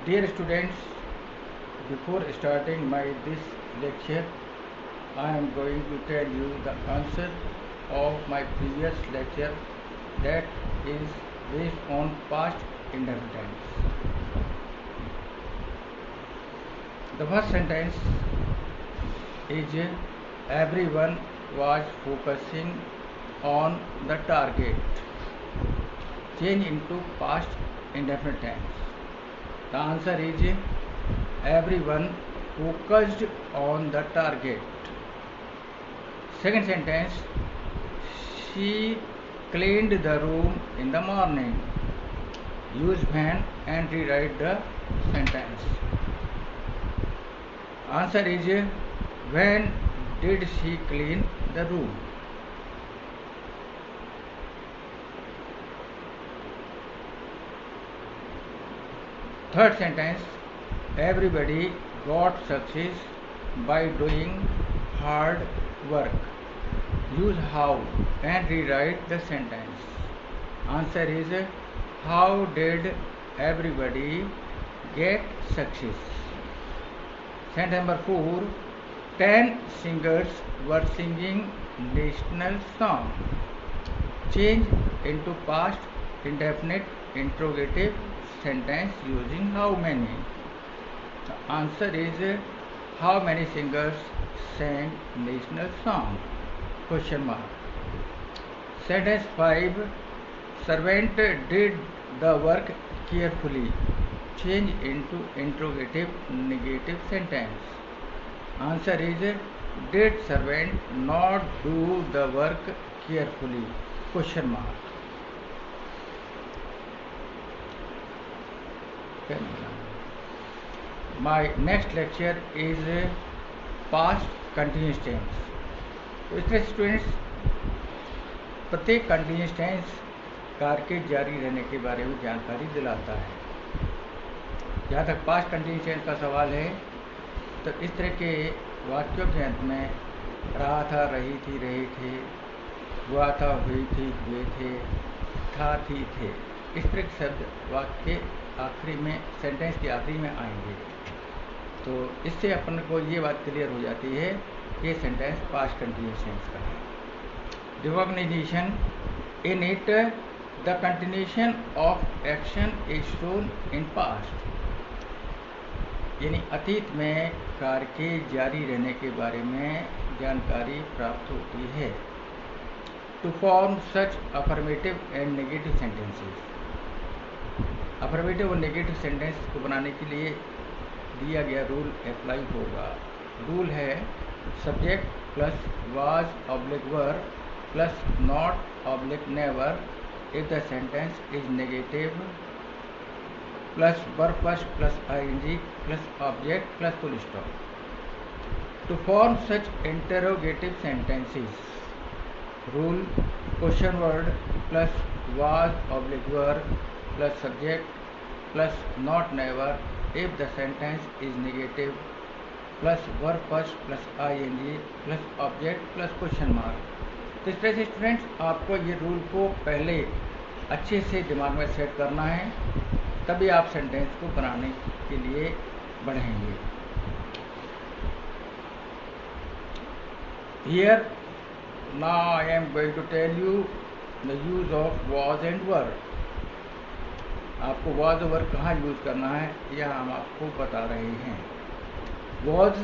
Dear students, before starting this lecture, I am going to tell you the answer of my previous lecture that is based on past indefinite tense. The first sentence is everyone was focusing on the target. Change into past indefinite tense. The answer is everyone focused on the target. Second sentence, she cleaned the room in the morning. Use when and rewrite the sentence. Answer is when did she clean the room? Third sentence, everybody got success by doing hard work. Use how and rewrite the sentence. Answer is how did everybody get success? Sentence number 4, 10 singers were singing national song. Change into past indefinite interrogative sentence using how many. The answer is how many singers sang national song? Question mark. Sentence 5, servant did the work carefully. Change into interrogative negative sentence. Answer is did servant not do the work carefully? Question mark. My next lecture is past continuous tense. तो इसमें students प्रत्येक continuous tense कार्य के जारी रहने के बारे में जानकारी दिलाता है। जहाँ तक पास्ट कंटिन्यूस टेंस का सवाल है तो इस तरह के वाक्यों के अंत में रहा था, रही थी, रहे थे, हुआ था, हुई थी, हुए थे, था, थी, थे, इस तरह के शब्द वाक्य के आखिरी में, सेंटेंस के आखिरी में आएंगे। तो इससे अपन को ये बात क्लियर हो जाती है कि ये सेंटेंस पास्ट कंटिन्यूस टेंस का है। Recognition in it the continuation of action is shown in past, यानी अतीत में कार्य के जारी रहने के बारे में जानकारी प्राप्त होती है। To form such affirmative and negative sentences, अफर्मेटिव और नेगेटिव सेंटेंस को बनाने के लिए दिया गया रूल अप्लाई होगा। रूल है subject plus was oblique were plus not oblique never if the sentence is negative plus verb first plus ING plus object plus full stop. To form such interrogative sentences, rule question word plus was oblique were plus subject plus not never if the sentence is negative plus verb first plus ing plus object plus question mark। तो इस तरह से students आपको ये rule को पहले अच्छे से दिमाग में सेट करना है, तभी आप सेंटेंस को बनाने के लिए बढ़ेंगे। Here now I am going to tell you the use of was and were। आपको वॉज और कहाँ यूज़ करना है यह हम आपको बता रहे हैं। Was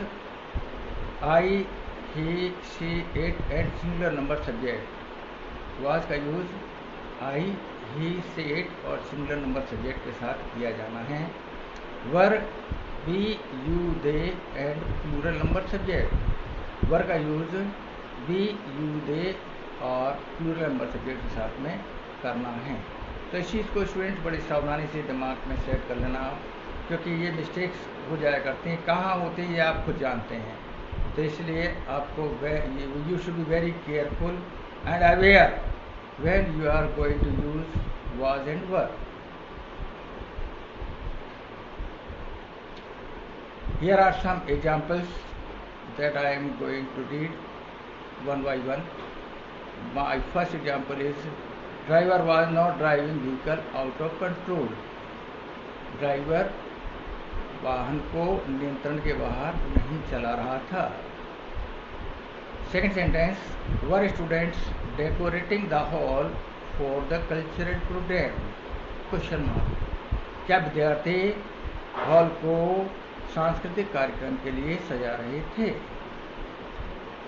I, he, she, it and singular number subject. Was का use I, he, she, it और सिंगुलर नंबर सब्जेक्ट के साथ किया जाना है। Were we, you, they and plural number subject. Were का यूज़ बी, यू, दे और प्लूरल नंबर सब्जेक्ट के साथ में करना है। तो इस चीज़ को स्टूडेंट्स बड़ी सावधानी से दिमाग में सेट कर लेना, क्योंकि ये मिस्टेक्स हो जाया करती हैं, कहाँ होती हैं ये आप खुद जानते हैं। तो इसलिए आपको you should be very careful and aware when you are going to use was and were. Here are some examples that I am going to read one by one. My first example is driver was not driving vehicle out of control. Driver वाहन को नियंत्रण के बाहर नहीं चला रहा था। Second sentence, were students decorating the hall for the cultural program? Question mark. क्या विद्यार्थी हॉल को सांस्कृतिक कार्यक्रम के लिए सजा रहे थे?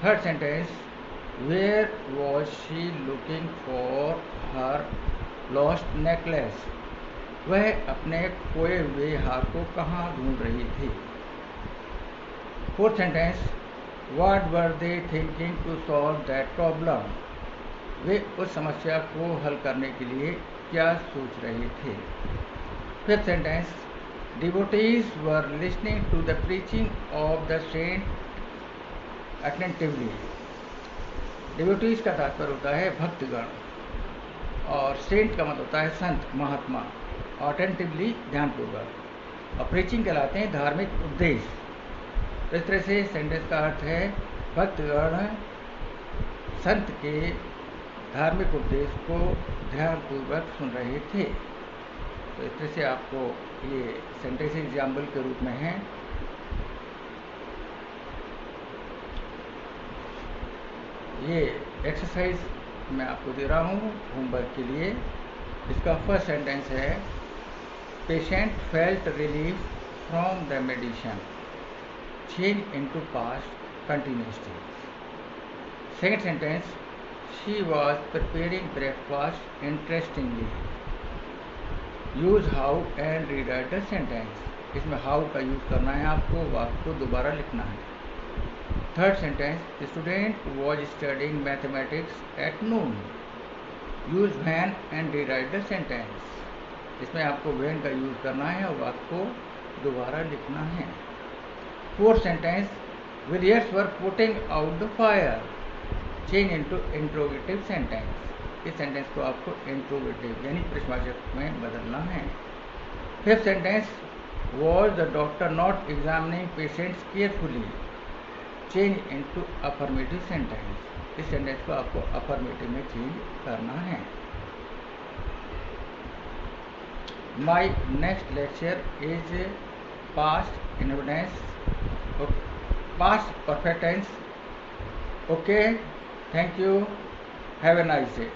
Third sentence, where was she looking for her lost necklace? वह अपने खोए हुए हार को कहाँ ढूंढ रही थी? Fourth sentence, what were they thinking to solve that problem? वे उस समस्या को हल करने के लिए क्या सोच रहे थे? Fifth sentence, devotees were listening to the preaching of the saint attentively. Devotees का तात्पर्य होता है भक्तगण, और सेंट का मतलब होता है संत, महात्मा। अटेंटिवली ध्यानपूर्वक, और प्रीचिंग कहलाते हैं धार्मिक उपदेश। तो इस तरह से सेंटेंस का अर्थ है भक्तगण संत के धार्मिक उपदेश को ध्यानपूर्वक सुन रहे थे। तो इस तरह से आपको ये सेंटेंस एग्जाम्पल के रूप में है। ये एक्सरसाइज मैं आपको दे रहा हूँ होमवर्क के लिए। इसका फर्स्ट सेंटेंस है, patient felt relief from the medicine, change into past continuous tense. Second sentence, she was preparing breakfast interestingly, use how and rewrite the sentence. इसमें हाउ का यूज करना है आपको, वाक्य को दोबारा लिखना है। Third sentence, the student was studying mathematics at noon, use when and rewrite the sentence. इसमें आपको वैन का यूज करना है और वाक्य को दोबारा लिखना है। Fourth sentence, villagers were putting out the fire, change into interrogative sentence. इस सेंटेंस को आपको इंट्रोगेटिव यानी प्रश्नवाचक में बदलना है। Fifth sentence, was the doctor not examining patients carefully, change into affirmative sentence. इस सेंटेंस को आपको अफर्मेटिव में चेंज करना है। My next lecture is past indefinite, past perfect tense. Okay, thank you, have a nice day.